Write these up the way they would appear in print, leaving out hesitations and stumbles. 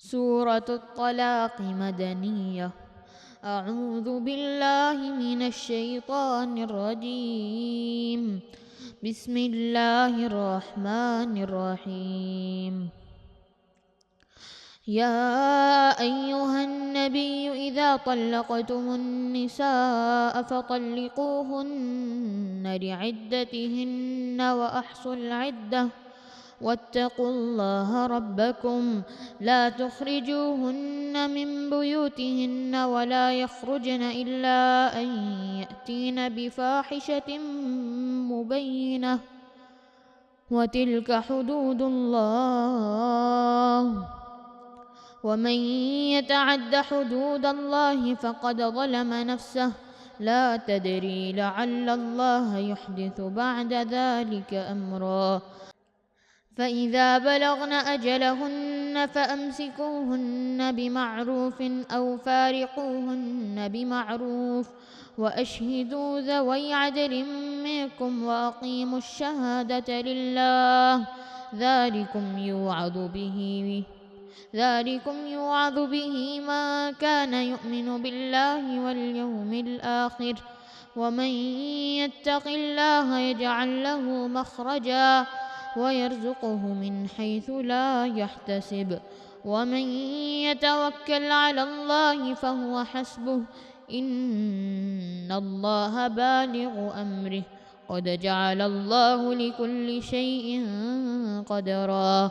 سورة الطلاق مدنية. أعوذ بالله من الشيطان الرجيم. بسم الله الرحمن الرحيم. يا أيها النبي إذا طلقتم النساء فطلقوهن لعدتهن وأحصوا العدة واتقوا الله ربكم لا تخرجوهن من بيوتهن ولا يخرجن إلا أن يأتين بفاحشة مبينة وتلك حدود الله ومن يتعد حدود الله فقد ظلم نفسه لا تدري لعل الله يحدث بعد ذلك أمرا. فإذا بلغن أجلهن فأمسكوهن بمعروف أو فارقوهن بمعروف وأشهدوا ذوي عدل منكم وأقيموا الشهادة لله. ذلكم يوعظ به من كان يؤمن بالله واليوم الآخر ومن يتق الله يجعل له مخرجا ويرزقه من حيث لا يحتسب ومن يتوكل على الله فهو حسبه إن الله بالغ أمره قد جعل الله لكل شيء قدرا.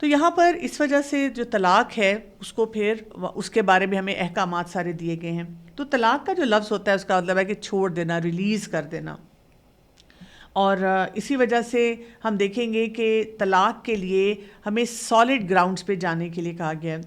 تو یہاں پر اس وجہ سے جو طلاق ہے اس کو پھر اس کے بارے میں ہمیں احکامات سارے دیے گئے ہیں. تو طلاق کا جو لفظ ہوتا ہے اس کا مطلب ہے کہ چھوڑ دینا، ریلیز کر دینا. اور اسی وجہ سے ہم دیکھیں گے کہ طلاق کے لیے ہمیں سالڈ گراؤنڈز پہ جانے کے لیے کہا گیا ہے.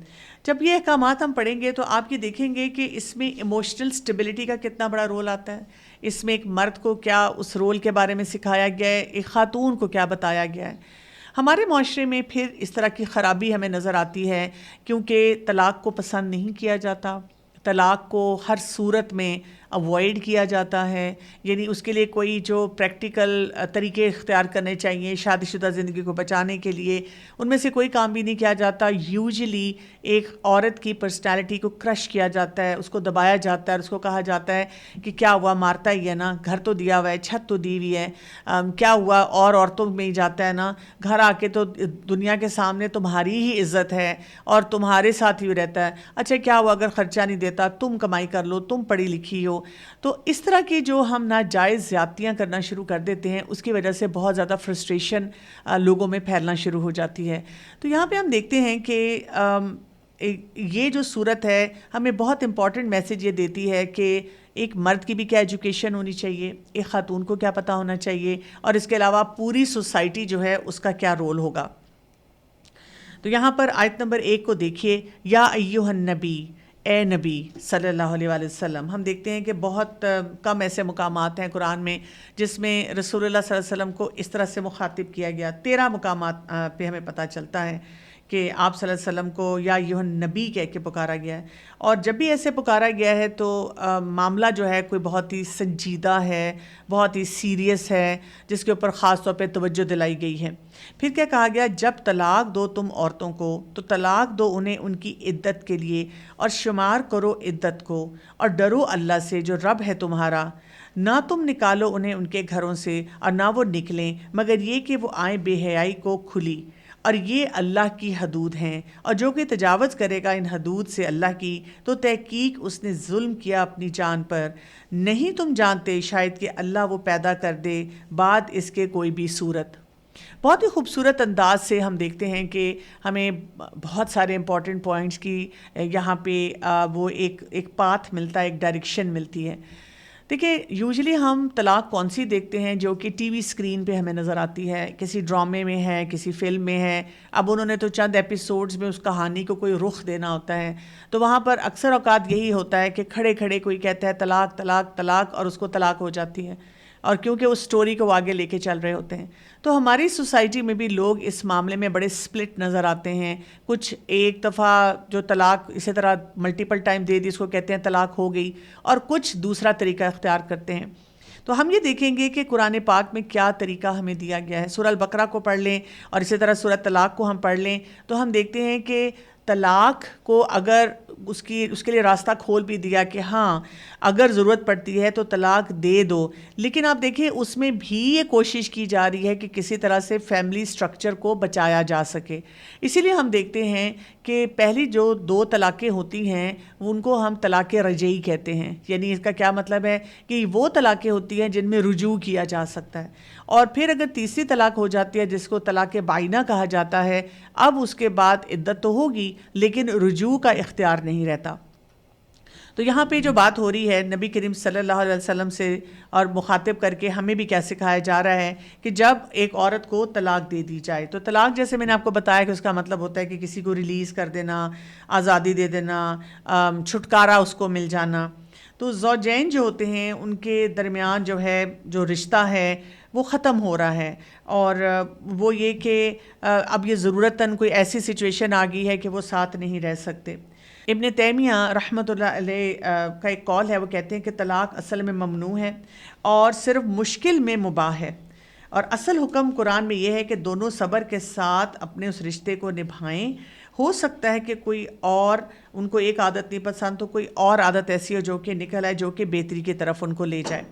جب یہ احکامات ہم پڑھیں گے تو آپ یہ دیکھیں گے کہ اس میں ایموشنل سٹیبلٹی کا کتنا بڑا رول آتا ہے. اس میں ایک مرد کو کیا اس رول کے بارے میں سکھایا گیا ہے، ایک خاتون کو کیا بتایا گیا ہے. ہمارے معاشرے میں پھر اس طرح کی خرابی ہمیں نظر آتی ہے کیونکہ طلاق کو پسند نہیں کیا جاتا، طلاق کو ہر صورت میں اوائڈ کیا جاتا ہے. یعنی اس کے لیے کوئی جو پریکٹیکل طریقے اختیار کرنے چاہیے شادی شدہ زندگی کو بچانے کے لیے، ان میں سے کوئی کام بھی نہیں کیا جاتا. یوزلی ایک عورت کی پرسنالٹی کو کرش کیا جاتا ہے، اس کو دبایا جاتا ہے، اس کو کہا جاتا ہے کہ کیا ہوا، مارتا ہی ہے نا، گھر تو دیا ہوا ہے، چھت تو دی ہوئی ہے، کیا ہوا، اور عورتوں میں ہی جاتا ہے نا، گھر آ کے تو دنیا کے سامنے تمہاری ہی عزت ہے اور تمہارے ساتھ ہی رہتا ہے. اچھا کیا ہوا اگر خرچہ نہیں دیتا، تم کمائی کر لو، تم پڑھی لکھی ہو. تو اس طرح کی جو ہم ناجائز زیادتیاں کرنا شروع کر دیتے ہیں اس کی وجہ سے بہت زیادہ فرسٹریشن لوگوں میں پھیلنا شروع ہو جاتی ہے. تو یہاں پہ ہم دیکھتے ہیں کہ یہ جو صورت ہے ہمیں بہت امپورٹنٹ میسیج یہ دیتی ہے کہ ایک مرد کی بھی کیا ایجوکیشن ہونی چاہیے، ایک خاتون کو کیا پتہ ہونا چاہیے، اور اس کے علاوہ پوری سوسائٹی جو ہے اس کا کیا رول ہوگا. تو یہاں پر آیت نمبر 1 کو دیکھیے، یا ایھا النبی، اے نبی صلی اللہ علیہ وآلہ وسلم. ہم دیکھتے ہیں کہ بہت کم ایسے مقامات ہیں قرآن میں جس میں رسول اللہ صلی اللہ علیہ وسلم کو اس طرح سے مخاطب کیا گیا. 13 مقامات پہ ہمیں پتہ چلتا ہے کہ آپ صلی اللہ علیہ وسلم کو یا ایھا النبی کہہ کے پکارا گیا ہے. اور جب بھی ایسے پکارا گیا ہے تو معاملہ جو ہے کوئی بہت ہی سنجیدہ ہے، بہت ہی سیریس ہے، جس کے اوپر خاص طور پہ توجہ دلائی گئی ہے. پھر کیا کہا گیا، جب طلاق دو تم عورتوں کو تو طلاق دو انہیں ان کی عدت کے لیے، اور شمار کرو عدت کو، اور ڈرو اللہ سے جو رب ہے تمہارا. نہ تم نکالو انہیں ان کے گھروں سے، اور نہ وہ نکلیں مگر یہ کہ وہ آئیں بے حیائی کو کھلی. اور یہ اللہ کی حدود ہیں، اور جو کہ تجاوز کرے گا ان حدود سے اللہ کی تو تحقیق اس نے ظلم کیا اپنی جان پر. نہیں تم جانتے شاید کہ اللہ وہ پیدا کر دے بعد اس کے کوئی بھی صورت. بہت ہی خوبصورت انداز سے ہم دیکھتے ہیں کہ ہمیں بہت سارے امپورٹنٹ پوائنٹس کی یہاں پہ وہ ایک پاتھ ملتا ہے، ایک ڈائریکشن ملتی ہے. دیکھیں یوزلی ہم طلاق کون سی دیکھتے ہیں جو کہ ٹی وی اسکرین پہ ہمیں نظر آتی ہے، کسی ڈرامے میں ہے، کسی فلم میں ہے. اب انہوں نے تو چند ایپیسوڈز میں اس کہانی کو کوئی رخ دینا ہوتا ہے، تو وہاں پر اکثر اوقات یہی ہوتا ہے کہ کھڑے کھڑے کوئی کہتا ہے طلاق طلاق طلاق، اور اس کو طلاق ہو جاتی ہے، اور کیونکہ اس سٹوری کو آگے لے کے چل رہے ہوتے ہیں. تو ہماری سوسائٹی میں بھی لوگ اس معاملے میں بڑے سپلٹ نظر آتے ہیں. کچھ ایک دفعہ جو طلاق اسی طرح ملٹیپل ٹائم دے دی اس کو کہتے ہیں طلاق ہو گئی، اور کچھ دوسرا طریقہ اختیار کرتے ہیں. تو ہم یہ دیکھیں گے کہ قرآن پاک میں کیا طریقہ ہمیں دیا گیا ہے. سورہ البقرہ کو پڑھ لیں اور اسی طرح سورہ طلاق کو ہم پڑھ لیں تو ہم دیکھتے ہیں کہ طلاق کو اگر اس کے لیے راستہ کھول بھی دیا کہ ہاں اگر ضرورت پڑتی ہے تو طلاق دے دو، لیکن آپ دیکھیں اس میں بھی یہ کوشش کی جا رہی ہے کہ کسی طرح سے فیملی سٹرکچر کو بچایا جا سکے. اسی لیے ہم دیکھتے ہیں کہ پہلی جو 2 طلاقیں ہوتی ہیں ان کو ہم طلاق رجعی کہتے ہیں. یعنی اس کا کیا مطلب ہے کہ وہ طلاقیں ہوتی ہیں جن میں رجوع کیا جا سکتا ہے. اور پھر اگر تیسری طلاق ہو جاتی ہے جس کو طلاق بائنہ کہا جاتا ہے، اب اس کے بعد عدت تو ہوگی لیکن رجوع کا اختیار نہیں رہتا. تو یہاں پہ جو بات ہو رہی ہے نبی کریم صلی اللہ علیہ وسلم سے اور مخاطب کر کے ہمیں بھی کیا سکھایا جا رہا ہے کہ جب ایک عورت کو طلاق دے دی جائے تو طلاق جیسے میں نے آپ کو بتایا کہ اس کا مطلب ہوتا ہے کہ کسی کو ریلیز کر دینا، آزادی دے دینا، چھٹکارا اس کو مل جانا. تو زوجین جو ہوتے ہیں ان کے درمیان جو ہے جو رشتہ ہے وہ ختم ہو رہا ہے، اور وہ یہ کہ اب یہ ضرورتاً کوئی ایسی سچویشن آ گئی ہے کہ وہ ساتھ نہیں رہ سکتے. ابن تیمیہ رحمۃ اللہ علیہ کا ایک قول ہے، وہ کہتے ہیں کہ طلاق اصل میں ممنوع ہے اور صرف مشکل میں مباح ہے، اور اصل حکم قرآن میں یہ ہے کہ دونوں صبر کے ساتھ اپنے اس رشتے کو نبھائیں. ہو سکتا ہے کہ کوئی اور ان کو ایک عادت نہیں پسند تو کوئی اور عادت ایسی ہو جو کہ نکل آئے، جو کہ بہتری کی طرف ان کو لے جائے.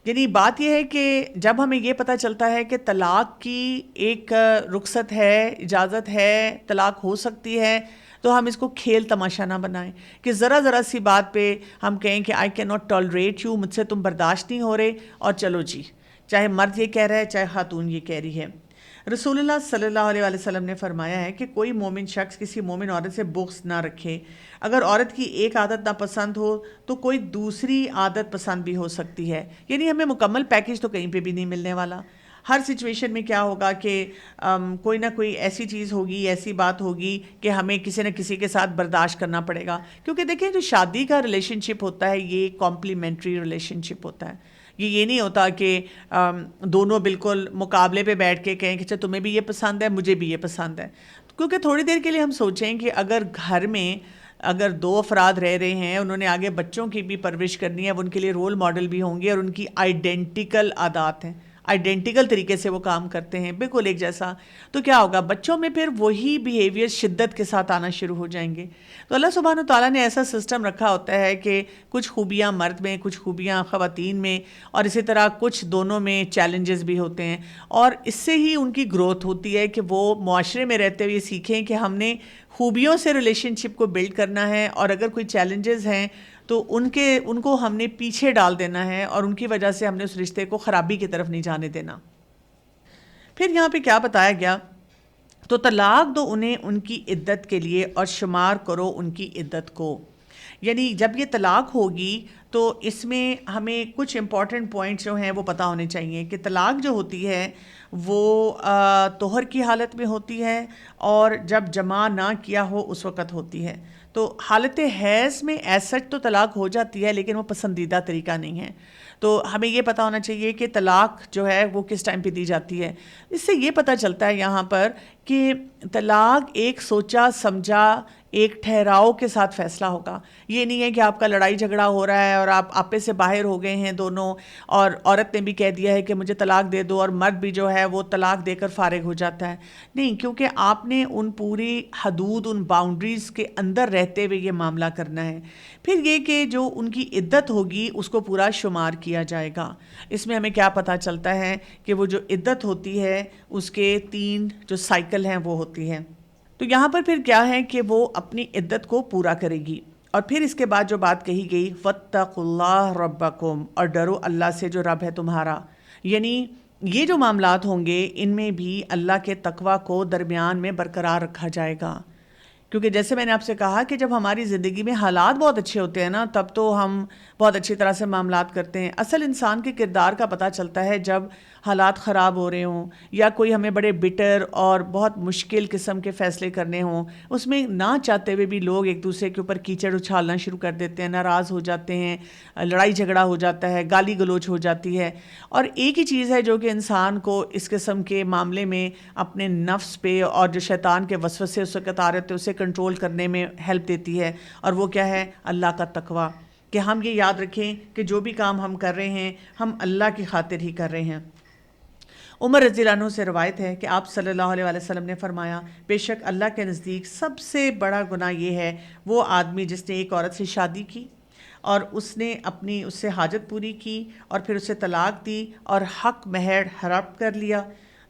یعنی بات یہ ہے کہ جب ہمیں یہ پتہ چلتا ہے کہ طلاق کی ایک رخصت ہے، اجازت ہے، طلاق ہو سکتی ہے، تو ہم اس کو کھیل تماشا نہ بنائیں کہ ذرا سی بات پہ ہم کہیں کہ I can not tolerate you, مجھ سے تم برداشت نہیں ہو رہے، اور چلو جی، چاہے مرد یہ کہہ رہا ہے چاہے خاتون یہ کہہ رہی ہے. رسول اللہ صلی اللہ علیہ وآلہ وسلم نے فرمایا ہے کہ کوئی مومن شخص کسی مومن عورت سے بغض نہ رکھے. اگر عورت کی ایک عادت ناپسند ہو تو کوئی دوسری عادت پسند بھی ہو سکتی ہے. یعنی ہمیں مکمل پیکج تو کہیں پہ بھی نہیں ملنے والا. ہر سچویشن میں کیا ہوگا کہ کوئی نہ کوئی ایسی چیز ہوگی, ایسی بات ہوگی کہ ہمیں کسی نہ کسی کے ساتھ برداشت کرنا پڑے گا. کیونکہ دیکھیں جو شادی کا ریلیشن شپ ہوتا ہے یہ کمپلیمنٹری ریلیشن شپ ہوتا ہے. یہ نہیں ہوتا کہ دونوں بالکل مقابلے پہ بیٹھ کے کہیں کہ اچھا تمہیں بھی یہ پسند ہے مجھے بھی یہ پسند ہے. کیونکہ تھوڑی دیر کے لیے ہم سوچیں کہ اگر گھر میں اگر دو افراد رہ رہے ہیں, انہوں نے آگے بچوں کی بھی پرورش کرنی ہے, وہ ان کے لیے رول ماڈل بھی ہوں گے اور ان کی آئیڈینٹیکل عادات ہیں, آئیڈینٹیکل طریقے سے وہ کام کرتے ہیں بالکل ایک جیسا, تو کیا ہوگا بچوں میں پھر وہی بیہیویئر شدت کے ساتھ آنا شروع ہو جائیں گے. تو اللہ سبحانہ وتعالیٰ نے ایسا سسٹم رکھا ہوتا ہے کہ کچھ خوبیاں مرد میں, کچھ خوبیاں خواتین میں, اور اسی طرح کچھ دونوں میں چیلنجز بھی ہوتے ہیں, اور اس سے ہی ان کی گروتھ ہوتی ہے کہ وہ معاشرے میں رہتے ہوئے سیکھیں کہ ہم نے خوبیوں سے ریلیشن شپ کو بلڈ کرنا ہے, اور اگر کوئی چیلنجز ہیں تو ان کو ہم نے پیچھے ڈال دینا ہے, اور ان کی وجہ سے ہم نے اس رشتے کو خرابی کی طرف نہیں جانے دینا. پھر یہاں پہ کیا بتایا گیا, تو طلاق دو انہیں ان کی عدت کے لیے اور شمار کرو ان کی عدت کو. یعنی جب یہ طلاق ہوگی تو اس میں ہمیں کچھ امپورٹنٹ پوائنٹس جو ہیں وہ پتہ ہونے چاہیے کہ طلاق جو ہوتی ہے وہ طہر کی حالت میں ہوتی ہے اور جب جمع نہ کیا ہو اس وقت ہوتی ہے. تو حالت حیض میں ایسا تو طلاق ہو جاتی ہے لیکن وہ پسندیدہ طریقہ نہیں ہے. تو ہمیں یہ پتہ ہونا چاہیے کہ طلاق جو ہے وہ کس ٹائم پہ دی جاتی ہے. اس سے یہ پتہ چلتا ہے یہاں پر کہ طلاق ایک سوچا سمجھا ایک ٹھہراؤ کے ساتھ فیصلہ ہوگا. یہ نہیں ہے کہ آپ کا لڑائی جھگڑا ہو رہا ہے اور آپ آپے سے باہر ہو گئے ہیں دونوں, اور عورت نے بھی کہہ دیا ہے کہ مجھے طلاق دے دو, اور مرد بھی جو ہے وہ طلاق دے کر فارغ ہو جاتا ہے. نہیں, کیونکہ آپ نے ان پوری حدود, ان باؤنڈریز کے اندر رہتے ہوئے یہ معاملہ کرنا ہے. پھر یہ کہ جو ان کی عدت ہوگی اس کو پورا شمار کیا جائے گا. اس میں ہمیں کیا پتہ چلتا ہے کہ وہ جو عدت ہوتی ہے اس کے 3 جو سائیکل ہیں وہ ہوتی ہے. تو یہاں پر پھر کیا ہے کہ وہ اپنی عدت کو پورا کرے گی, اور پھر اس کے بعد جو بات کہی گئی وَاتَّقُوا اللَّهَ رَبَّكُمْ, اور ڈرو اللہ سے جو رب ہے تمہارا. یعنی یہ جو معاملات ہوں گے ان میں بھی اللہ کے تقوی کو درمیان میں برقرار رکھا جائے گا. کیونکہ جیسے میں نے آپ سے کہا کہ جب ہماری زندگی میں حالات بہت اچھے ہوتے ہیں نا تب تو ہم بہت اچھی طرح سے معاملات کرتے ہیں. اصل انسان کے کردار کا پتہ چلتا ہے جب حالات خراب ہو رہے ہوں یا کوئی ہمیں بڑے بٹر اور بہت مشکل قسم کے فیصلے کرنے ہوں, اس میں نہ چاہتے ہوئے بھی لوگ ایک دوسرے کے اوپر کیچڑ اچھالنا شروع کر دیتے ہیں, ناراض ہو جاتے ہیں, لڑائی جھگڑا ہو جاتا ہے, گالی گلوچ ہو جاتی ہے. اور ایک ہی چیز ہے جو کہ انسان کو اس قسم کے معاملے میں اپنے نفس پہ اور جو شیطان کے وسوسے اس وقت آ رہے تھے اسے کنٹرول کرنے میں ہیلپ دیتی ہے, اور وہ کیا ہے اللہ کا تقوی. کہ ہم یہ یاد رکھیں کہ جو بھی کام ہم کر رہے ہیں ہم اللہ کی خاطر ہی کر رہے ہیں. عمر رضی اللہ عنہ سے روایت ہے کہ آپ صلی اللہ علیہ وسلم نے فرمایا, بے شک اللہ کے نزدیک سب سے بڑا گناہ یہ ہے وہ آدمی جس نے ایک عورت سے شادی کی اور اس نے اس سے حاجت پوری کی اور پھر اسے طلاق دی اور حق مہر ہڑپ کر لیا.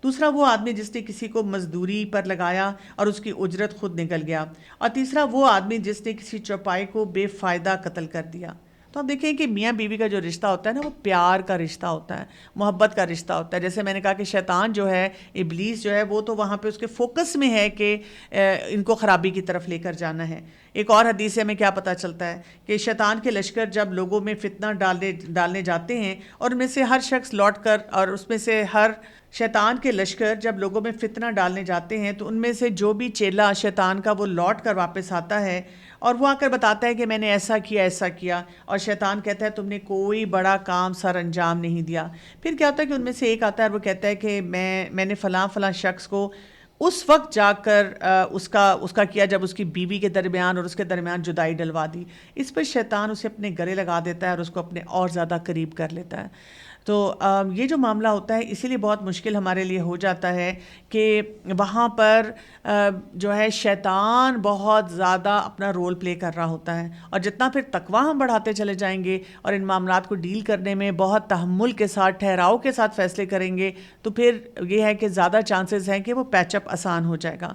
دوسرا وہ آدمی جس نے کسی کو مزدوری پر لگایا اور اس کی اجرت خود نکل گیا. اور تیسرا وہ آدمی جس نے کسی چوپائے کو بے فائدہ قتل کر دیا. تو آپ دیکھیں کہ میاں بیوی کا جو رشتہ ہوتا ہے نا وہ پیار کا رشتہ ہوتا ہے, محبت کا رشتہ ہوتا ہے. جیسے میں نے کہا کہ شیطان جو ہے, ابلیس جو ہے, وہ تو وہاں پہ اس کے فوکس میں ہے کہ ان کو خرابی کی طرف لے کر جانا ہے. ایک اور حدیث سے ہمیں کیا پتہ چلتا ہے کہ شیطان کے لشکر جب لوگوں میں فتنہ ڈالنے جاتے ہیں اور ان میں سے ہر شخص لوٹ کر, اور اس میں سے ہر شیطان کے لشکر جب لوگوں میں فتنہ ڈالنے جاتے ہیں تو ان میں سے جو بھی چیلا شیطان کا وہ لوٹ کر واپس آتا ہے اور وہ آ کر بتاتا ہے کہ میں نے ایسا کیا, اور شیطان کہتا ہے تم نے کوئی بڑا کام سر انجام نہیں دیا. پھر کیا ہوتا ہے کہ ان میں سے ایک آتا ہے اور وہ کہتا ہے کہ میں نے فلاں شخص کو اس وقت جا کر اس کا کیا جب اس کی بیوی کے درمیان اور اس کے درمیان جدائی ڈلوا دی. اس پر شیطان اسے اپنے گلے لگا دیتا ہے اور اس کو اپنے اور زیادہ قریب کر لیتا ہے. تو یہ جو معاملہ ہوتا ہے اسی لیے بہت مشکل ہمارے لیے ہو جاتا ہے کہ وہاں پر جو ہے شیطان بہت زیادہ اپنا رول پلے کر رہا ہوتا ہے. اور جتنا پھر تقویٰ ہم بڑھاتے چلے جائیں گے اور ان معاملات کو ڈیل کرنے میں بہت تحمل کے ساتھ, ٹھہراؤ کے ساتھ فیصلے کریں گے تو پھر یہ ہے کہ زیادہ چانسز ہیں کہ وہ پیچ اپ آسان ہو جائے گا.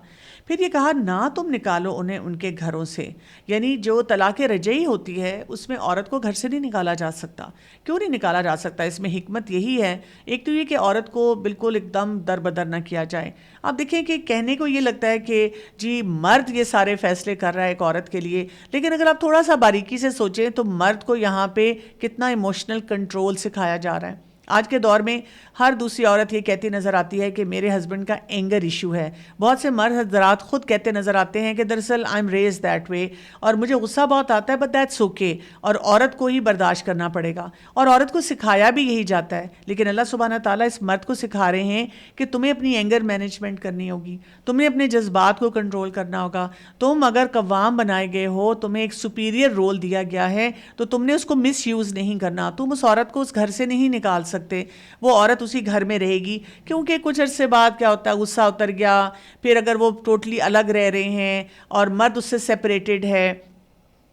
پھر یہ کہا نہ تم نکالو انہیں ان کے گھروں سے، یعنی جو طلاق رجعی ہوتی ہے اس میں عورت کو گھر سے نہیں نکالا جا سکتا۔ کیوں نہیں نکالا جا سکتا؟ اس میں حکمت یہی ہے، ایک تو یہ کہ عورت کو بالکل ایک دم در بدر نہ کیا جائے۔ آپ دیکھیں کہ کہنے کو یہ لگتا ہے کہ جی مرد یہ سارے فیصلے کر رہا ہے ایک عورت کے لیے، لیکن اگر آپ تھوڑا سا باریکی سے سوچیں تو مرد کو یہاں پہ کتنا ایموشنل کنٹرول سکھایا جا رہا ہے۔ آج کے دور میں ہر دوسری عورت یہ کہتی نظر آتی ہے کہ میرے ہسبینڈ کا اینگر ایشو ہے۔ بہت سے مرد حضرات خود کہتے نظر آتے ہیں کہ دراصل I am raise that way, اور مجھے غصہ بہت آتا ہے بٹ دیٹس اوکے، اور عورت کو ہی برداشت کرنا پڑے گا، اور عورت کو سکھایا بھی یہی جاتا ہے۔ لیکن اللہ سبحانہ تعالیٰ اس مرد کو سکھا رہے ہیں کہ تمہیں اپنی اینگر مینجمنٹ کرنی ہوگی، تمہیں اپنے جذبات کو کنٹرول کرنا ہوگا۔ تم اگر قوام بنائے گئے ہو، تمہیں ایک سپیریئر رول دیا گیا ہے، تو تم نے اس کو مس یوز نہیں کرنا۔ تم اس عورت کو اس گھر سے نہیں نکال سکتے، وہ عورت اسی گھر میں رہے گی، کیونکہ کچھ عرصے بعد کیا ہوتا ہے غصہ اتر گیا، پھر اگر وہ ٹوٹلی الگ رہ رہے ہیں اور مرد اس سے سیپریٹڈ ہے،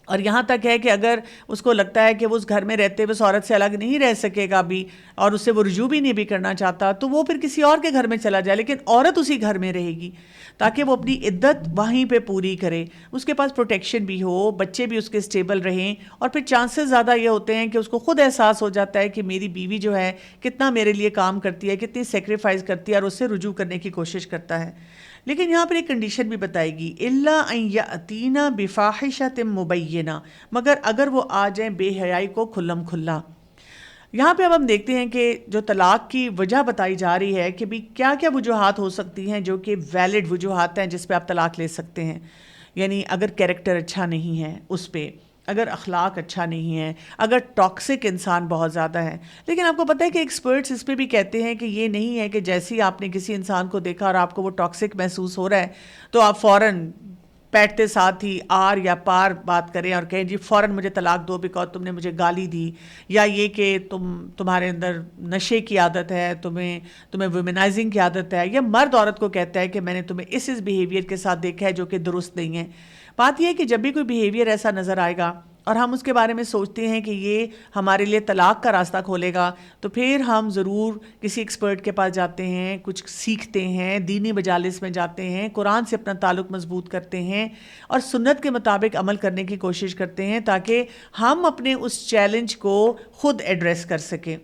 اور یہاں تک ہے کہ اگر اس کو لگتا ہے کہ وہ اس گھر میں رہتے ہوئے اس عورت سے الگ نہیں رہ سکے گا بھی، اور اس سے وہ رجوع بھی نہیں بھی کرنا چاہتا، تو وہ پھر کسی اور کے گھر میں چلا جائے، لیکن عورت اسی گھر میں رہے گی تاکہ وہ اپنی عدت وہیں پہ پوری کرے، اس کے پاس پروٹیکشن بھی ہو، بچے بھی اس کے اسٹیبل رہیں، اور پھر چانسز زیادہ یہ ہوتے ہیں کہ اس کو خود احساس ہو جاتا ہے کہ میری بیوی جو ہے کتنا میرے لیے کام کرتی ہے، کتنی سیکریفائز کرتی ہے، اور اس سے رجوع کرنے کی کوشش کرتا ہے۔ لیکن یہاں پر ایک کنڈیشن بھی بتائے گی، الا ان یاتینا بفاحشۃ مبینہ، مگر اگر وہ آ جائیں بے حیائی کو کھلم کھلا۔ یہاں پہ اب ہم دیکھتے ہیں کہ جو طلاق کی وجہ بتائی جا رہی ہے کہ بھی کیا کیا وجوہات ہو سکتی ہیں جو کہ ویلڈ وجوہات ہیں جس پہ آپ طلاق لے سکتے ہیں۔ یعنی اگر کیریکٹر اچھا نہیں ہے اس پہ، اگر اخلاق اچھا نہیں ہے، اگر ٹاکسک انسان بہت زیادہ ہے۔ لیکن آپ کو پتہ ہے کہ ایکسپرٹس اس پہ بھی کہتے ہیں کہ یہ نہیں ہے کہ جیسے ہی آپ نے کسی انسان کو دیکھا اور آپ کو وہ ٹاکسک محسوس ہو رہا ہے تو آپ فوراً بیٹھتے ساتھ ہی آر یا پار بات کریں اور کہیں جی فوراً مجھے طلاق دو بیکاز تم نے مجھے گالی دی، یا یہ کہ تمہارے اندر نشے کی عادت ہے، تمہیں ویمنائزنگ کی عادت ہے، یا مرد عورت کو کہتا ہے کہ میں نے تمہیں اس بیہیویئر کے ساتھ دیکھا ہے جو کہ درست نہیں ہے۔ بات یہ ہے کہ جب بھی کوئی بیہیویئر ایسا نظر آئے گا اور ہم اس کے بارے میں سوچتے ہیں کہ یہ ہمارے لیے طلاق کا راستہ کھولے گا، تو پھر ہم ضرور کسی ایکسپرٹ کے پاس جاتے ہیں، کچھ سیکھتے ہیں، دینی مجالس میں جاتے ہیں، قرآن سے اپنا تعلق مضبوط کرتے ہیں اور سنت کے مطابق عمل کرنے کی کوشش کرتے ہیں تاکہ ہم اپنے اس چیلنج کو خود ایڈریس کر سکیں۔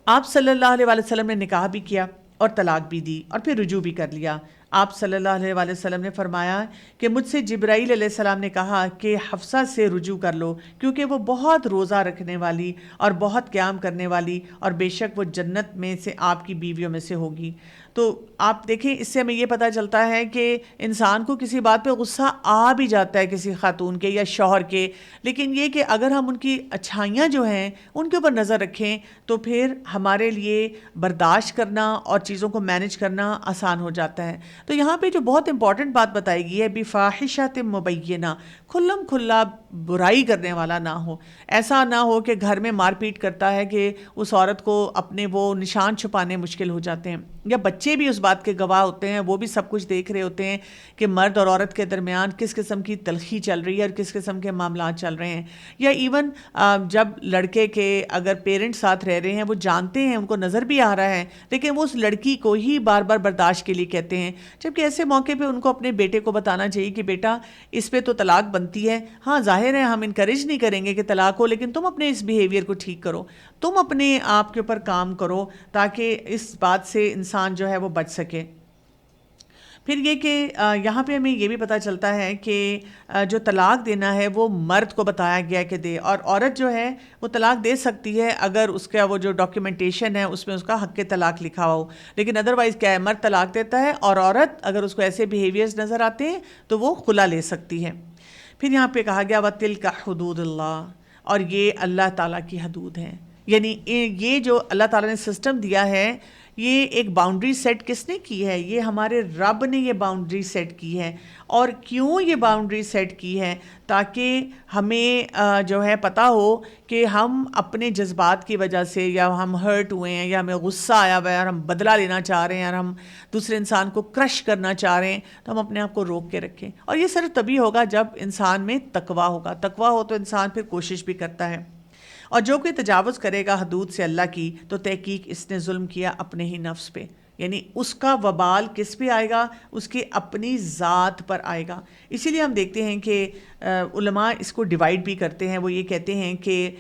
آپ صلی اللہ علیہ وسلم نے نکاح بھی کیا اور طلاق بھی دی اور پھر رجوع بھی کر لیا۔ آپ صلی اللہ علیہ وسلم نے فرمایا کہ مجھ سے جبرائیل علیہ السلام نے کہا کہ حفصہ سے رجوع کر لو، کیونکہ وہ بہت روزہ رکھنے والی اور بہت قیام کرنے والی، اور بے شک وہ جنت میں سے آپ کی بیویوں میں سے ہوگی۔ تو آپ دیکھیں اس سے ہمیں یہ پتہ چلتا ہے کہ انسان کو کسی بات پہ غصہ آ بھی جاتا ہے کسی خاتون کے یا شوہر کے، لیکن یہ کہ اگر ہم ان کی اچھائیاں جو ہیں ان کے اوپر نظر رکھیں تو پھر ہمارے لیے برداشت کرنا اور چیزوں کو مینج کرنا آسان ہو جاتا ہے۔ تو یہاں پہ جو بہت امپورٹنٹ بات بتائی گئی ہے بفاحشۃ مبینہ، کھلم کھلا برائی کرنے والا نہ ہو، ایسا نہ ہو کہ گھر میں مار پیٹ کرتا ہے کہ اس عورت کو اپنے وہ نشان چھپانے مشکل ہو جاتے ہیں، یا بچے بھی اس بات کے گواہ ہوتے ہیں، وہ بھی سب کچھ دیکھ رہے ہوتے ہیں کہ مرد اور عورت کے درمیان کس قسم کی تلخی چل رہی ہے اور کس قسم کے معاملات چل رہے ہیں۔ یا ایون جب لڑکے کے اگر پیرنٹ ساتھ رہ رہے ہیں، وہ جانتے ہیں، ان کو نظر بھی آ رہا ہے، لیکن وہ اس لڑکی کو ہی بار بار برداشت کے لیے کہتے ہیں، جبکہ ایسے موقع پہ ان کو اپنے بیٹے کو بتانا چاہیے کہ بیٹا اس پہ تو طلاق بنتی ہے۔ ہاں ظاہر ہے ہم انکریج نہیں کریں گے کہ طلاق ہو، لیکن تم اپنے اس بیہیویئر کو ٹھیک کرو، تم اپنے آپ کے اوپر کام کرو تاکہ اس بات سے انسان جو ہے وہ بچ سکے۔ پھر یہ کہ یہاں پہ ہمیں یہ بھی پتہ چلتا ہے کہ جو طلاق دینا ہے وہ مرد کو بتایا گیا کہ دے، اور عورت جو ہے وہ طلاق دے سکتی ہے اگر اس کا وہ جو ڈاکیومنٹیشن ہے اس میں اس کا حق طلاق لکھا ہو، لیکن ادروائز کیا ہے، مرد طلاق دیتا ہے اور عورت اگر اس کو ایسے بیہیویئرز نظر آتے ہیں تو وہ خلا لے سکتی ہے۔ پھر یہاں پہ کہا گیا وَتِلْكَ حُدُودُ اللَّهِ، اور یہ اللہ تعالیٰ کی حدود ہیں، یعنی یہ جو اللہ تعالیٰ نے سسٹم دیا ہے، یہ ایک باؤنڈری سیٹ کس نے کی ہے؟ یہ ہمارے رب نے یہ باؤنڈری سیٹ کی ہے۔ اور کیوں یہ باؤنڈری سیٹ کی ہے؟ تاکہ ہمیں جو ہے پتہ ہو کہ ہم اپنے جذبات کی وجہ سے، یا ہم ہرٹ ہوئے ہیں، یا ہمیں غصہ آیا ہوا ہے اور ہم بدلہ لینا چاہ رہے ہیں اور ہم دوسرے انسان کو کرش کرنا چاہ رہے ہیں، تو ہم اپنے آپ کو روک کے رکھیں۔ اور یہ صرف تبھی ہوگا جب انسان میں تقویٰ ہوگا، تقویٰ ہو تو انسان پھر کوشش بھی کرتا ہے۔ اور جو کوئی تجاوز کرے گا حدود سے اللہ کی، تو تحقیق اس نے ظلم کیا اپنے ہی نفس پہ۔ یعنی اس کا وبال کس پہ آئے گا؟ اس کی اپنی ذات پر آئے گا. اسی لیے ہم دیکھتے ہیں کہ علماء اس کو ڈیوائیڈ بھی کرتے ہیں. وہ یہ کہتے ہیں کہ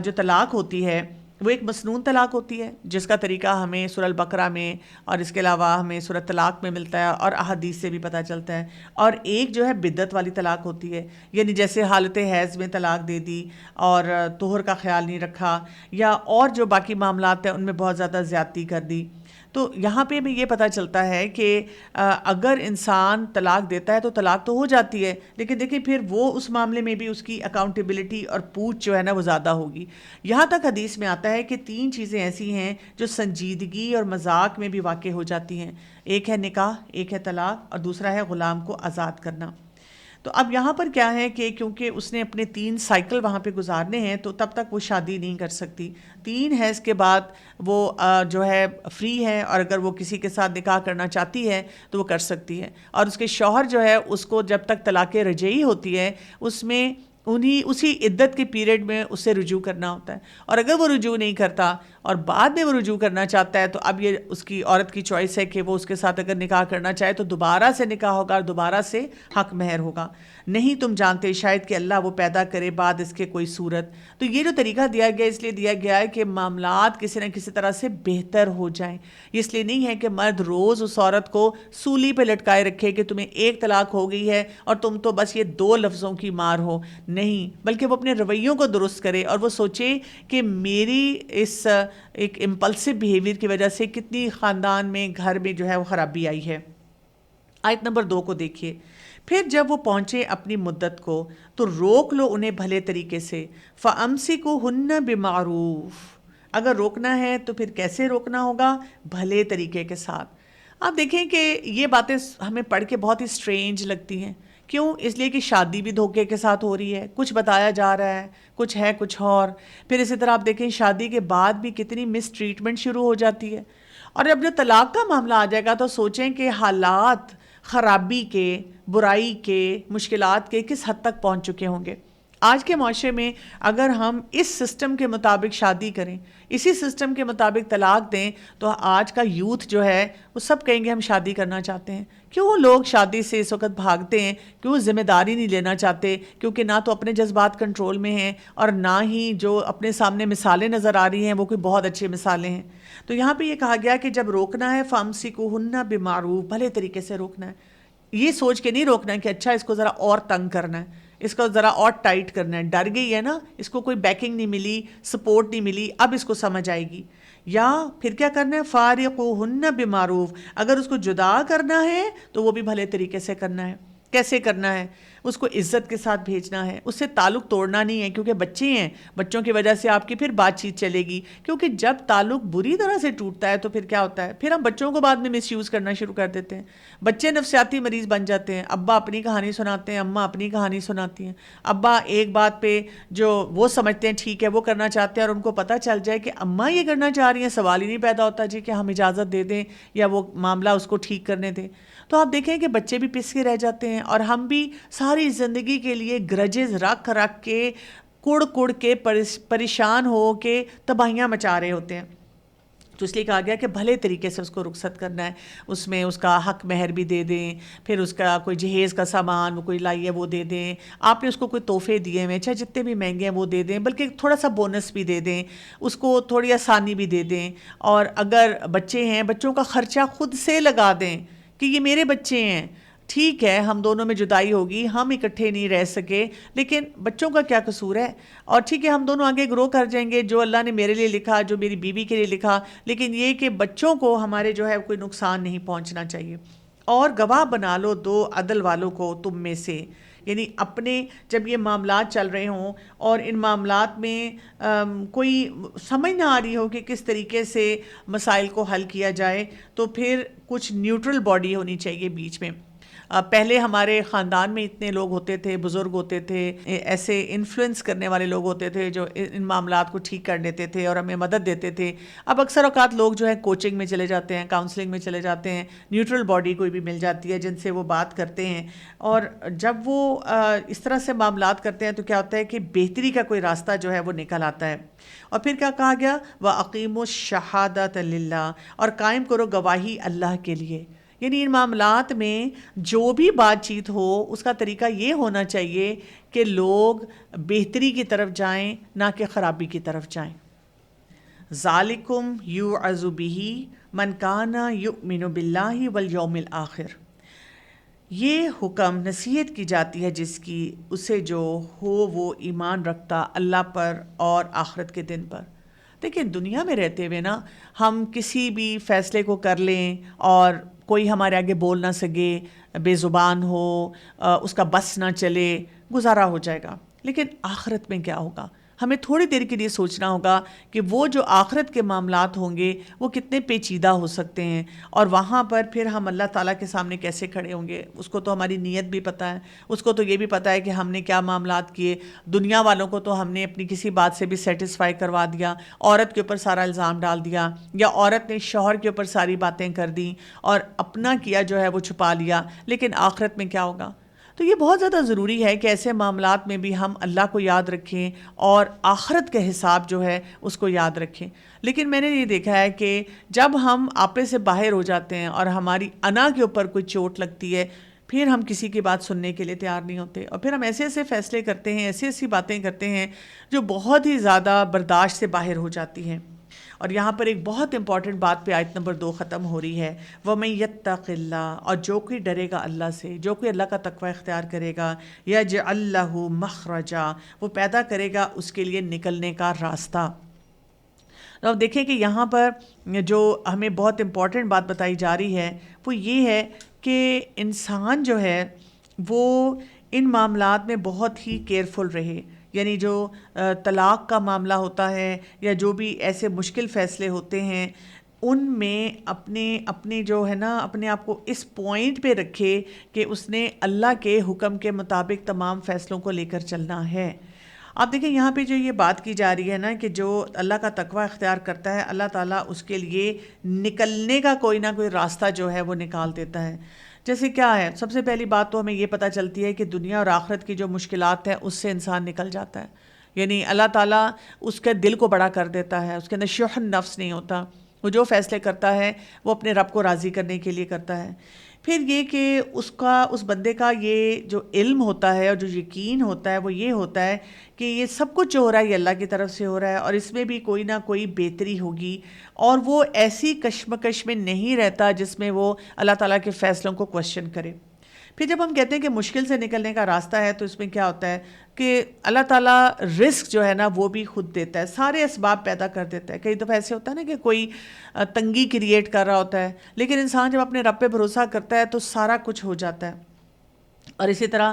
جو طلاق ہوتی ہے وہ ایک مسنون طلاق ہوتی ہے، جس کا طریقہ ہمیں سورہ البقرہ میں اور اس کے علاوہ ہمیں سورہ طلاق میں ملتا ہے اور احادیث سے بھی پتہ چلتا ہے. اور ایک جو ہے بدعت والی طلاق ہوتی ہے، یعنی جیسے حالت حیض میں طلاق دے دی اور طہر کا خیال نہیں رکھا، یا اور جو باقی معاملات ہیں ان میں بہت زیادہ زیادتی کر دی. تو یہاں پہ ہمیں یہ پتہ چلتا ہے کہ اگر انسان طلاق دیتا ہے تو طلاق تو ہو جاتی ہے، لیکن دیکھیں پھر وہ اس معاملے میں بھی اس کی اکاؤنٹیبلٹی اور پوچھ جو ہے نا وہ زیادہ ہوگی. یہاں تک حدیث میں آتا ہے کہ 3 چیزیں ایسی ہیں جو سنجیدگی اور مذاق میں بھی واقع ہو جاتی ہیں. ایک ہے نکاح، ایک ہے طلاق، اور دوسرا ہے غلام کو آزاد کرنا. تو اب یہاں پر کیا ہے کہ کیونکہ اس نے اپنے 3 سائیکل وہاں پہ گزارنے ہیں تو تب تک وہ شادی نہیں کر سکتی. 3 حیض کے بعد وہ جو ہے فری ہے، اور اگر وہ کسی کے ساتھ نکاح کرنا چاہتی ہے تو وہ کر سکتی ہے. اور اس کے شوہر جو ہے اس کو جب تک طلاق رجعی ہوتی ہے اس میں اسی عدت کے پیریڈ میں اس سے رجوع کرنا ہوتا ہے. اور اگر وہ رجوع نہیں کرتا اور بعد میں وہ رجوع کرنا چاہتا ہے تو اب یہ اس کی عورت کی چوائس ہے کہ وہ اس کے ساتھ اگر نکاح کرنا چاہے تو دوبارہ سے نکاح ہوگا اور دوبارہ سے حق مہر ہوگا. نہیں تم جانتے شاید کہ اللہ وہ پیدا کرے بعد اس کے کوئی صورت. تو یہ جو طریقہ دیا گیا اس لیے دیا گیا ہے کہ معاملات کسی نہ کسی طرح سے بہتر ہو جائیں. اس لیے نہیں ہے کہ مرد روز اس عورت کو سولی پہ لٹکائے رکھے کہ تمہیں ایک طلاق ہو گئی ہے اور تم تو بس یہ 2 لفظوں کی مار ہو. نہیں، بلکہ وہ اپنے رویوں کو درست کرے اور وہ سوچے کہ میری اس ایک امپلسو بیہیویئر کی وجہ سے کتنی خاندان میں گھر میں جو ہے وہ خرابی آئی ہے. آیت نمبر 2 کو دیکھیے. پھر جب وہ پہنچے اپنی مدت کو تو روک لو انہیں بھلے طریقے سے. فَأَمْسِكُوهُنَّ بِمَعْرُوفٍ. اگر روکنا ہے تو پھر کیسے روکنا ہوگا؟ بھلے طریقے کے ساتھ. آپ دیکھیں کہ یہ باتیں ہمیں پڑھ کے بہت ہی سٹرینج لگتی ہیں. کیوں؟ اس لیے کہ شادی بھی دھوکے کے ساتھ ہو رہی ہے، کچھ بتایا جا رہا ہے کچھ اور. پھر اسی طرح آپ دیکھیں شادی کے بعد بھی کتنی مس ٹریٹمنٹ شروع ہو جاتی ہے. اور جب طلاق کا معاملہ آ جائے گا تو سوچیں کہ حالات خرابی کے، برائی کے، مشکلات کے کس حد تک پہنچ چکے ہوں گے. آج کے معاشرے میں اگر ہم اس سسٹم کے مطابق شادی کریں، اسی سسٹم کے مطابق طلاق دیں، تو آج کا یوتھ جو ہے وہ سب کہیں گے ہم شادی کرنا چاہتے ہیں. کیوں لوگ شادی سے اس وقت بھاگتے ہیں؟ کیوں ذمہ داری نہیں لینا چاہتے؟ کیونکہ نہ تو اپنے جذبات کنٹرول میں ہیں اور نہ ہی جو اپنے سامنے مثالیں نظر آ رہی ہیں وہ کوئی بہت اچھی مثالیں ہیں. تو یہاں پہ یہ کہا گیا کہ جب روکنا ہے فَأَمْسِكُوهُنَّ بِمَعْرُوفٍ، بھلے طریقے سے روکنا ہے. یہ سوچ کے نہیں روکنا ہے کہ اچھا اس کو ذرا اور تنگ کرنا ہے، اس کو ذرا اور ٹائٹ کرنا ہے. ڈر گئی ہے نا، اس کو کوئی بیکنگ نہیں ملی، سپورٹ نہیں ملی، اب اس کو سمجھ آئے گی. یا پھر کیا کرنا ہے؟ فارقوہن بمعروف. اگر اس کو جدا کرنا ہے تو وہ بھی بھلے طریقے سے کرنا ہے. کیسے کرنا ہے؟ اس کو عزت کے ساتھ بھیجنا ہے، اس سے تعلق توڑنا نہیں ہے، کیونکہ بچے ہیں، بچوں کی وجہ سے آپ کی پھر بات چیت چلے گی. کیونکہ جب تعلق بری طرح سے ٹوٹتا ہے تو پھر کیا ہوتا ہے؟ پھر ہم بچوں کو بعد میں مس یوز کرنا شروع کر دیتے ہیں. بچے نفسیاتی مریض بن جاتے ہیں. ابا اپنی کہانی سناتے ہیں، اماں اپنی کہانی سناتی ہیں. ابا ایک بات پہ جو وہ سمجھتے ہیں ٹھیک ہے وہ کرنا چاہتے ہیں، اور ان کو پتہ چل جائے کہ اماں یہ کرنا چاہ رہی ہیں، سوال ہی نہیں پیدا ہوتا جی کہ ہم اجازت دے دیں یا وہ معاملہ اس کو ٹھیک کرنے دیں. تو آپ دیکھیں کہ بچے بھی پس کے رہ جاتے ہیں، اور ہم بھی ساری زندگی کے لیے گرجز رکھ کے کڑ کے پریشان ہو کے تباہیاں مچا رہے ہوتے ہیں. تو اس لیے کہا گیا کہ بھلے طریقے سے اس کو رخصت کرنا ہے. اس میں اس کا حق مہر بھی دے دیں، پھر اس کا کوئی جہیز کا سامان وہ کوئی لائی ہے وہ دے دیں. آپ نے اس کو کوئی تحفے دیے ہیں چاہے جتنے بھی مہنگے ہیں وہ دے دیں، بلکہ تھوڑا سا بونس بھی دے دیں، اس کو تھوڑی آسانی بھی دے دیں. اور اگر بچے ہیں بچوں کا خرچہ خود سے لگا دیں کہ یہ میرے بچے ہیں. ٹھیک ہے ہم دونوں میں جدائی ہوگی، ہم اکٹھے نہیں رہ سکے، لیکن بچوں کا کیا قصور ہے؟ اور ٹھیک ہے ہم دونوں آگے گرو کر جائیں گے، جو اللہ نے میرے لیے لکھا، جو میری بیوی کے لیے لکھا، لیکن یہ کہ بچوں کو ہمارے جو ہے کوئی نقصان نہیں پہنچنا چاہیے. اور گواہ بنا لو 2 عدل والوں کو تم میں سے. یعنی اپنے جب یہ معاملات چل رہے ہوں اور ان معاملات میں کوئی سمجھ نہ آ رہی ہو کہ کس طریقے سے مسائل کو حل کیا جائے، تو پھر کچھ نیوٹرل باڈی ہونی چاہیے بیچ میں. پہلے ہمارے خاندان میں اتنے لوگ ہوتے تھے، بزرگ ہوتے تھے، ایسے انفلوئنس کرنے والے لوگ ہوتے تھے جو ان معاملات کو ٹھیک کر دیتے تھے اور ہمیں مدد دیتے تھے. اب اکثر اوقات لوگ جو ہے کوچنگ میں چلے جاتے ہیں، کاؤنسلنگ میں چلے جاتے ہیں، نیوٹرل باڈی کوئی بھی مل جاتی ہے جن سے وہ بات کرتے ہیں، اور جب وہ اس طرح سے معاملات کرتے ہیں تو کیا ہوتا ہے کہ بہتری کا کوئی راستہ جو ہے وہ نکل آتا ہے. اور پھر کیا کہا گیا؟ وَأَقِیمُوا الشَّهَادَةَ لِلَّهِ، اور قائم کرو گواہی اللہ کے لیے. یعنی ان معاملات میں جو بھی بات چیت ہو اس کا طریقہ یہ ہونا چاہیے کہ لوگ بہتری کی طرف جائیں نہ کہ خرابی کی طرف جائیں. ذالکم یوعظ بہ من کان یؤمن باللہ والیوم الآخر، یہ حکم نصیحت کی جاتی ہے جس کی اسے جو ہو وہ ایمان رکھتا اللہ پر اور آخرت کے دن پر. دیکھیں دنیا میں رہتے ہوئے نا ہم کسی بھی فیصلے کو کر لیں اور کوئی ہمارے آگے بول نہ سکے، بے زبان ہو، اس کا بس نہ چلے، گزارا ہو جائے گا. لیکن آخرت میں کیا ہوگا؟ ہمیں تھوڑی دیر کے لیے سوچنا ہوگا کہ وہ جو آخرت کے معاملات ہوں گے وہ کتنے پیچیدہ ہو سکتے ہیں، اور وہاں پر پھر ہم اللہ تعالیٰ کے سامنے کیسے کھڑے ہوں گے. اس کو تو ہماری نیت بھی پتہ ہے، اس کو تو یہ بھی پتہ ہے کہ ہم نے کیا معاملات کیے. دنیا والوں کو تو ہم نے اپنی کسی بات سے بھی سیٹسفائی کروا دیا، عورت کے اوپر سارا الزام ڈال دیا، یا عورت نے شوہر کے اوپر ساری باتیں کر دیں اور اپنا کیا جو ہے وہ چھپا لیا. لیکن آخرت میں کیا ہوگا؟ تو یہ بہت زیادہ ضروری ہے کہ ایسے معاملات میں بھی ہم اللہ کو یاد رکھیں اور آخرت کا حساب جو ہے اس کو یاد رکھیں. لیکن میں نے یہ دیکھا ہے کہ جب ہم آپے سے باہر ہو جاتے ہیں اور ہماری انا کے اوپر کوئی چوٹ لگتی ہے، پھر ہم کسی کی بات سننے کے لیے تیار نہیں ہوتے، اور پھر ہم ایسے ایسے فیصلے کرتے ہیں، ایسی ایسی باتیں کرتے ہیں جو بہت ہی زیادہ برداشت سے باہر ہو جاتی ہیں. اور یہاں پر ایک بہت امپورٹنٹ بات پہ آیت نمبر 2 ختم ہو رہی ہے، وَمَن يَتَّقِ اللَّهَ، اور جو کوئی ڈرے گا اللہ سے، جو کوئی اللہ کا تقوی اختیار کرے گا، يَجْعَل لَّهُ مَخْرَجًا، وہ پیدا کرے گا اس کے لیے نکلنے کا راستہ. اب دیکھیں کہ یہاں پر جو ہمیں بہت امپورٹنٹ بات بتائی جا رہی ہے وہ یہ ہے کہ انسان جو ہے وہ ان معاملات میں بہت ہی کیئرفل رہے. یعنی جو طلاق کا معاملہ ہوتا ہے یا جو بھی ایسے مشکل فیصلے ہوتے ہیں ان میں اپنے جو ہے نا اپنے آپ کو اس پوائنٹ پہ رکھے کہ اس نے اللہ کے حکم کے مطابق تمام فیصلوں کو لے کر چلنا ہے. آپ دیکھیں یہاں پہ جو یہ بات کی جا رہی ہے نا کہ جو اللہ کا تقوی اختیار کرتا ہے اللہ تعالیٰ اس کے لیے نکلنے کا کوئی نہ کوئی راستہ جو ہے وہ نکال دیتا ہے. جیسے کیا ہے؟ سب سے پہلی بات تو ہمیں یہ پتہ چلتی ہے کہ دنیا اور آخرت کی جو مشکلات ہیں اس سے انسان نکل جاتا ہے. یعنی اللہ تعالیٰ اس کے دل کو بڑا کر دیتا ہے، اس کے اندر شح نفس نہیں ہوتا. وہ جو فیصلے کرتا ہے وہ اپنے رب کو راضی کرنے کے لیے کرتا ہے. پھر یہ کہ اس بندے کا یہ جو علم ہوتا ہے اور جو یقین ہوتا ہے وہ یہ ہوتا ہے کہ یہ سب کچھ جو ہو رہا ہے یہ اللہ کی طرف سے ہو رہا ہے اور اس میں بھی کوئی نہ کوئی بہتری ہوگی، اور وہ ایسی کشمکش میں نہیں رہتا جس میں وہ اللہ تعالیٰ کے فیصلوں کو کوشچن کرے. پھر جب ہم کہتے ہیں کہ مشکل سے نکلنے کا راستہ ہے تو اس میں کیا ہوتا ہے کہ اللہ تعالیٰ رزق جو ہے نا وہ بھی خود دیتا ہے، سارے اسباب پیدا کر دیتا ہے. کئی دفعہ ایسے ہوتا ہے نا کہ کوئی تنگی کریٹ کر رہا ہوتا ہے، لیکن انسان جب اپنے رب پہ بھروسہ کرتا ہے تو سارا کچھ ہو جاتا ہے. اور اسی طرح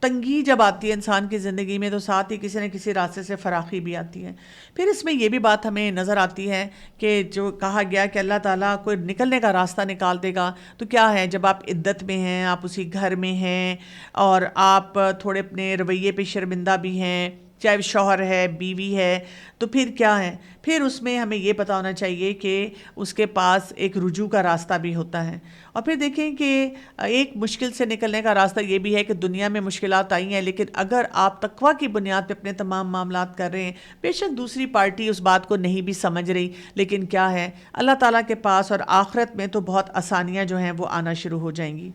تنگی جب آتی ہے انسان کی زندگی میں تو ساتھ ہی کسی نہ کسی راستے سے فراخی بھی آتی ہے. پھر اس میں یہ بھی بات ہمیں نظر آتی ہے کہ جو کہا گیا کہ اللہ تعالیٰ کوئی نکلنے کا راستہ نکال دے گا، تو کیا ہے جب آپ عدت میں ہیں، آپ اسی گھر میں ہیں اور آپ تھوڑے اپنے رویے پہ شرمندہ بھی ہیں، چاہے شوہر ہے بیوی ہے، تو پھر کیا ہے؟ پھر اس میں ہمیں یہ پتہ ہونا چاہیے کہ اس کے پاس ایک رجوع کا راستہ بھی ہوتا ہے. اور پھر دیکھیں کہ ایک مشکل سے نکلنے کا راستہ یہ بھی ہے کہ دنیا میں مشکلات آئی ہیں لیکن اگر آپ تقویٰ کی بنیاد پہ اپنے تمام معاملات کر رہے ہیں، بے شک دوسری پارٹی اس بات کو نہیں بھی سمجھ رہی، لیکن کیا ہے اللہ تعالیٰ کے پاس اور آخرت میں تو بہت آسانیاں جو ہیں وہ آنا شروع ہو جائیں گی.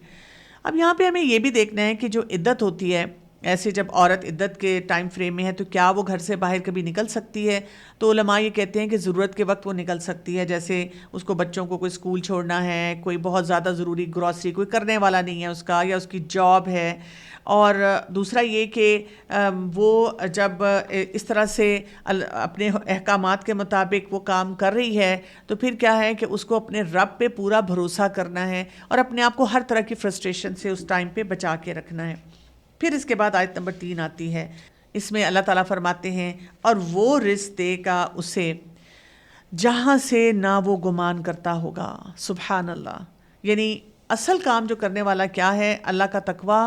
اب یہاں پہ ہمیں یہ بھی دیکھنا ہے کہ جو عدت ہوتی ہے، ایسے جب عورت عدت کے ٹائم فریم میں ہے تو کیا وہ گھر سے باہر کبھی نکل سکتی ہے؟ تو علماء یہ کہتے ہیں کہ ضرورت کے وقت وہ نکل سکتی ہے. جیسے اس کو بچوں کو کوئی اسکول چھوڑنا ہے، کوئی بہت زیادہ ضروری گروسری کوئی کرنے والا نہیں ہے اس کا، یا اس کی جاب ہے. اور دوسرا یہ کہ وہ جب اس طرح سے اپنے احکامات کے مطابق وہ کام کر رہی ہے تو پھر کیا ہے کہ اس کو اپنے رب پہ پورا بھروسہ کرنا ہے اور اپنے آپ کو ہر طرح کی فرسٹریشن سے اس ٹائم پہ بچا کے رکھنا ہے. پھر اس کے بعد آیت نمبر 3 آتی ہے. اس میں اللہ تعالیٰ فرماتے ہیں اور وہ رزق دے گا اسے جہاں سے نہ وہ گمان کرتا ہوگا. سبحان اللہ. یعنی اصل کام جو کرنے والا کیا ہے؟ اللہ کا تقوی،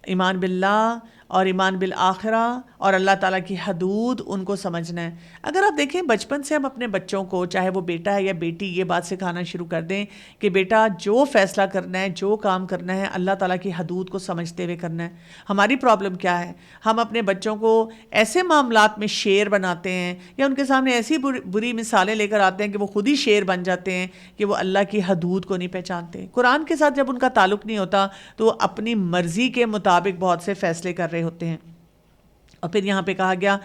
ایمان باللہ اور ایمان بالآخرہ اور اللہ تعالیٰ کی حدود ان کو سمجھنا ہے۔ اگر آپ دیکھیں بچپن سے ہم اپنے بچوں کو، چاہے وہ بیٹا ہے یا بیٹی، یہ بات سکھانا شروع کر دیں کہ بیٹا جو فیصلہ کرنا ہے، جو کام کرنا ہے، اللہ تعالیٰ کی حدود کو سمجھتے ہوئے کرنا ہے۔ ہماری پرابلم کیا ہے؟ ہم اپنے بچوں کو ایسے معاملات میں شیر بناتے ہیں یا ان کے سامنے ایسی بری مثالیں لے کر آتے ہیں کہ وہ خود ہی شیر بن جاتے ہیں کہ وہ اللہ کی حدود کو نہیں پہچانتے۔ قرآن کے ساتھ جب ان کا تعلق نہیں ہوتا تو وہ اپنی مرضی کے مطابق بہت سے فیصلے کر رہے ہوتے ہیں۔ اور پھر یہاں پہ کہا گیا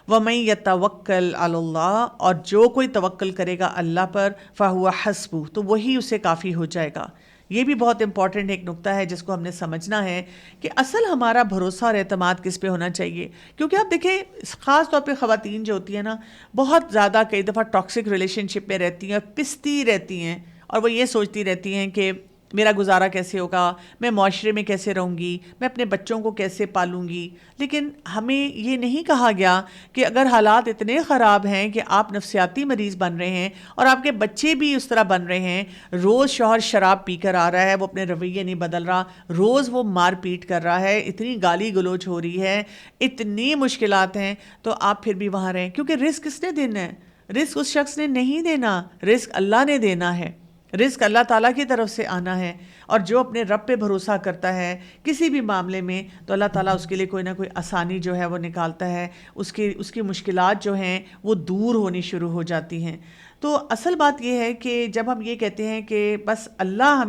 وَمَن يَتَوَکَّلْ عَلَى اللَّهِ، اور جو کوئی توکل کرے گا اللہ پر فَهُوَ حَسْبُهُ، تو وہی اسے کافی ہو جائے گا۔ یہ بھی بہت امپورٹنٹ ایک نقطہ ہے جس کو ہم نے سمجھنا ہے کہ اصل ہمارا بھروسہ اور اعتماد کس پہ ہونا چاہیے، کیونکہ آپ دیکھیں خاص طور پہ خواتین جو ہوتی ہیں نا، بہت زیادہ کئی دفعہ ٹاکسک ریلیشن شپ میں رہتی ہیں اور پستی رہتی ہیں، اور وہ یہ سوچتی رہتی ہیں کہ میرا گزارا کیسے ہوگا، میں معاشرے میں کیسے رہوں گی، میں اپنے بچوں کو کیسے پالوں گی۔ لیکن ہمیں یہ نہیں کہا گیا کہ اگر حالات اتنے خراب ہیں کہ آپ نفسیاتی مریض بن رہے ہیں اور آپ کے بچے بھی اس طرح بن رہے ہیں، روز شوہر شراب پی کر آ رہا ہے، وہ اپنے رویے نہیں بدل رہا، روز وہ مار پیٹ کر رہا ہے، اتنی گالی گلوچ ہو رہی ہے، اتنی مشکلات ہیں، تو آپ پھر بھی وہاں رہیں، کیونکہ رزق کس نے دینا ہے؟ رزق اس شخص نے نہیں دینا، رزق اللہ نے دینا ہے، رزق اللہ تعالیٰ کی طرف سے آنا ہے۔ اور جو اپنے رب پہ بھروسہ کرتا ہے کسی بھی معاملے میں، تو اللہ تعالیٰ اس کے لیے کوئی نہ کوئی آسانی جو ہے وہ نکالتا ہے، اس کی مشکلات جو ہیں وہ دور ہونی شروع ہو جاتی ہیں۔ تو اصل بات یہ ہے کہ جب ہم یہ کہتے ہیں کہ بس اللہ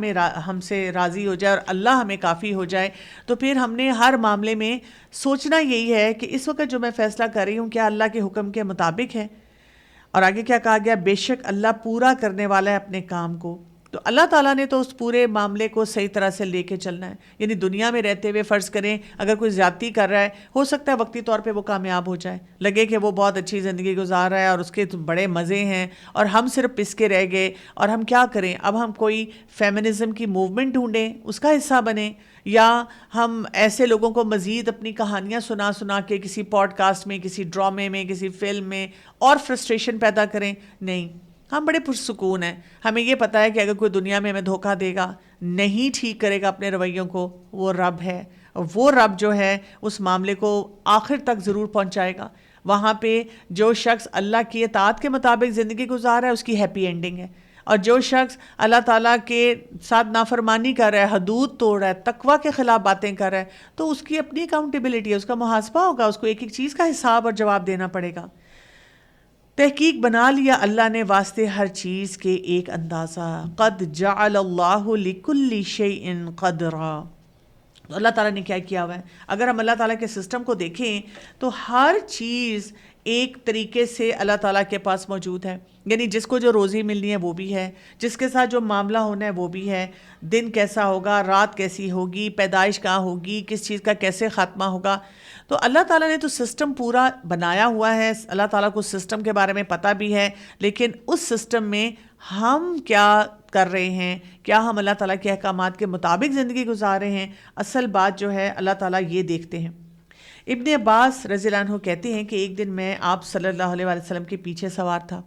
ہم سے راضی ہو جائے اور اللہ ہمیں کافی ہو جائے، تو پھر ہم نے ہر معاملے میں سوچنا یہی ہے کہ اس وقت جو میں فیصلہ کر رہی ہوں کیا اللہ کے حکم کے مطابق ہے۔ اور آگے کیا کہا گیا؟ بے شک اللہ پورا کرنے والا ہے اپنے کام کو۔ تو اللہ تعالیٰ نے تو اس پورے معاملے کو صحیح طرح سے لے کے چلنا ہے، یعنی دنیا میں رہتے ہوئے فرض کریں اگر کوئی زیادتی کر رہا ہے، ہو سکتا ہے وقتی طور پہ وہ کامیاب ہو جائے، لگے کہ وہ بہت اچھی زندگی گزار رہا ہے اور اس کے تو بڑے مزے ہیں اور ہم صرف پس کے رہ گئے، اور ہم کیا کریں؟ اب ہم کوئی فیمنزم کی موومنٹ ڈھونڈیں، اس کا حصہ بنیں، یا ہم ایسے لوگوں کو مزید اپنی کہانیاں سنا کے کسی پوڈ کاسٹ میں، کسی ڈرامے میں، کسی فلم میں اور فرسٹریشن پیدا کریں؟ نہیں، ہم بڑے پرسکون ہیں، ہمیں یہ پتہ ہے کہ اگر کوئی دنیا میں ہمیں دھوکہ دے گا، نہیں ٹھیک کرے گا اپنے رویوں کو، وہ رب ہے، اور وہ رب جو ہے اس معاملے کو آخر تک ضرور پہنچائے گا۔ وہاں پہ جو شخص اللہ کی اطاعت کے مطابق زندگی گزار رہا ہے اس کی ہیپی اینڈنگ ہے، اور جو شخص اللہ تعالیٰ کے ساتھ نافرمانی کر رہا ہے، حدود توڑ رہا ہے، تقوی کے خلاف باتیں کر رہا ہے، تو اس کی اپنی اکاؤنٹیبلٹی ہے، اس کا محاسبہ ہوگا، اس کو ایک ایک چیز کا حساب اور جواب دینا پڑے گا۔ تحقیق بنا لیا اللہ نے واسطے ہر چیز کے ایک اندازہ، قد جعل اللہ لکل شیء قدرا۔ تو اللہ تعالیٰ نے کیا کیا ہوا ہے؟ اگر ہم اللہ تعالیٰ کے سسٹم کو دیکھیں تو ہر چیز ایک طریقے سے اللہ تعالیٰ کے پاس موجود ہے، یعنی جس کو جو روزی ملنی ہے وہ بھی ہے، جس کے ساتھ جو معاملہ ہونا ہے وہ بھی ہے، دن کیسا ہوگا، رات کیسی ہوگی، پیدائش کہاں ہوگی، کس چیز کا کیسے خاتمہ ہوگا۔ تو اللہ تعالیٰ نے تو سسٹم پورا بنایا ہوا ہے، اللہ تعالیٰ کو سسٹم کے بارے میں پتہ بھی ہے، لیکن اس سسٹم میں ہم کیا کر رہے ہیں، کیا ہم اللہ تعالیٰ کے احکامات کے مطابق زندگی گزار رہے ہیں؟ اصل بات جو ہے اللہ تعالیٰ یہ دیکھتے ہیں۔ ابن عباس رضی اللہ عنہ کہتے ہیں کہ ایک دن میں آپ صلی اللہ علیہ وسلم کے پیچھے سوار تھا۔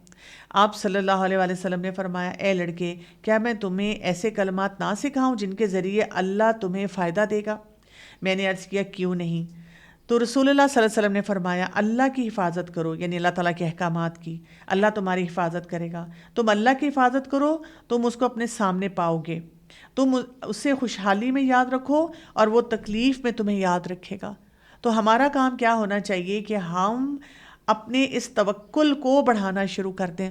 آپ صلی اللہ علیہ وسلم نے فرمایا، اے لڑکے، کیا میں تمہیں ایسے کلمات نہ سکھاؤں جن کے ذریعے اللہ تمہیں فائدہ دے گا؟ میں نے عرض کیا، کیوں نہیں؟ تو رسول اللہ صلی اللہ علیہ وسلم نے فرمایا، اللہ کی حفاظت کرو، یعنی اللہ تعالیٰ کے احکامات کی، اللہ تمہاری حفاظت کرے گا۔ تم اللہ کی حفاظت کرو، تم اس کو اپنے سامنے پاؤ گے، تم اسے خوشحالی میں یاد رکھو اور وہ تکلیف میں تمہیں یاد رکھے گا۔ تو ہمارا کام کیا ہونا چاہیے کہ ہم اپنے اس توکل کو بڑھانا شروع کر دیں،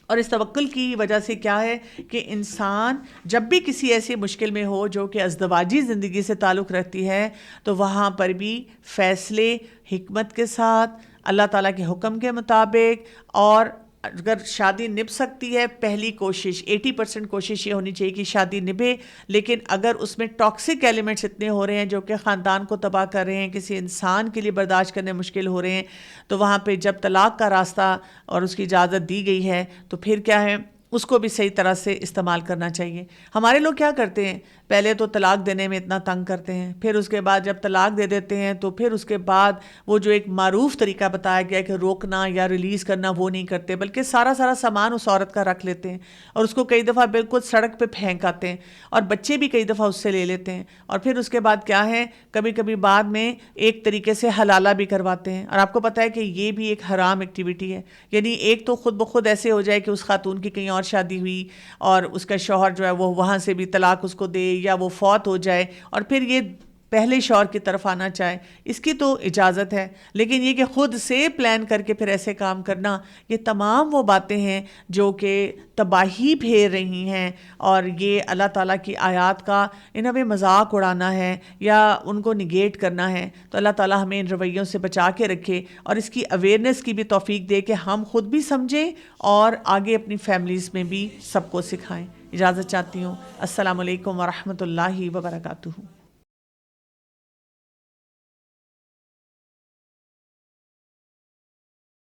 اور اس توکل کی وجہ سے کیا ہے کہ انسان جب بھی کسی ایسی مشکل میں ہو جو کہ ازدواجی زندگی سے تعلق رکھتی ہے، تو وہاں پر بھی فیصلے حکمت کے ساتھ، اللہ تعالیٰ کے حکم کے مطابق، اور اگر شادی نبھ سکتی ہے، پہلی کوشش 80% کوشش یہ ہونی چاہیے کہ شادی نبھے، لیکن اگر اس میں ٹاکسک ایلیمنٹس اتنے ہو رہے ہیں جو کہ خاندان کو تباہ کر رہے ہیں، کسی انسان کے لیے برداشت کرنے مشکل ہو رہے ہیں، تو وہاں پہ جب طلاق کا راستہ اور اس کی اجازت دی گئی ہے تو پھر کیا ہے؟ اس کو بھی صحیح طرح سے استعمال کرنا چاہیے. ہمارے لوگ کیا کرتے ہیں، پہلے تو طلاق دینے میں اتنا تنگ کرتے ہیں، پھر اس کے بعد جب طلاق دے دیتے ہیں تو پھر اس کے بعد وہ جو ایک معروف طریقہ بتایا گیا کہ روکنا یا ریلیز کرنا وہ نہیں کرتے، بلکہ سارا سامان اس عورت کا رکھ لیتے ہیں اور اس کو کئی دفعہ بالکل سڑک پہ پھینک آتے ہیں، اور بچے بھی کئی دفعہ اس سے لے لیتے ہیں، اور پھر اس کے بعد کیا ہے، کبھی کبھی بعد میں ایک طریقے سے حلالہ بھی کرواتے ہیں. اور آپ کو پتہ ہے کہ یہ بھی ایک حرام ایکٹیویٹی ہے. یعنی ایک تو خود بخود ایسے ہو جائے کہ اس خاتون کی کہیں اور شادی ہوئی اور اس کا شوہر جو ہے وہ وہاں سے بھی طلاق اس کو دے یا وہ فوت ہو جائے اور پھر یہ پہلے شوہر کی طرف آنا چاہے. اس کی تو اجازت ہے، لیکن یہ کہ خود سے پلان کر کے پھر ایسے کام کرنا، یہ تمام وہ باتیں ہیں جو کہ تباہی پھیر رہی ہیں، اور یہ اللہ تعالیٰ کی آیات کا انہیں مذاق اڑانا ہے یا ان کو نگیٹ کرنا ہے. تو اللہ تعالیٰ ہمیں ان رویوں سے بچا کے رکھے اور اس کی اویئرنیس کی بھی توفیق دے کہ ہم خود بھی سمجھیں اور آگے اپنی فیملیز میں بھی سب کو سکھائیں. اجازت چاہتی ہوں. السلام علیکم ورحمۃ اللہ وبرکاتہ.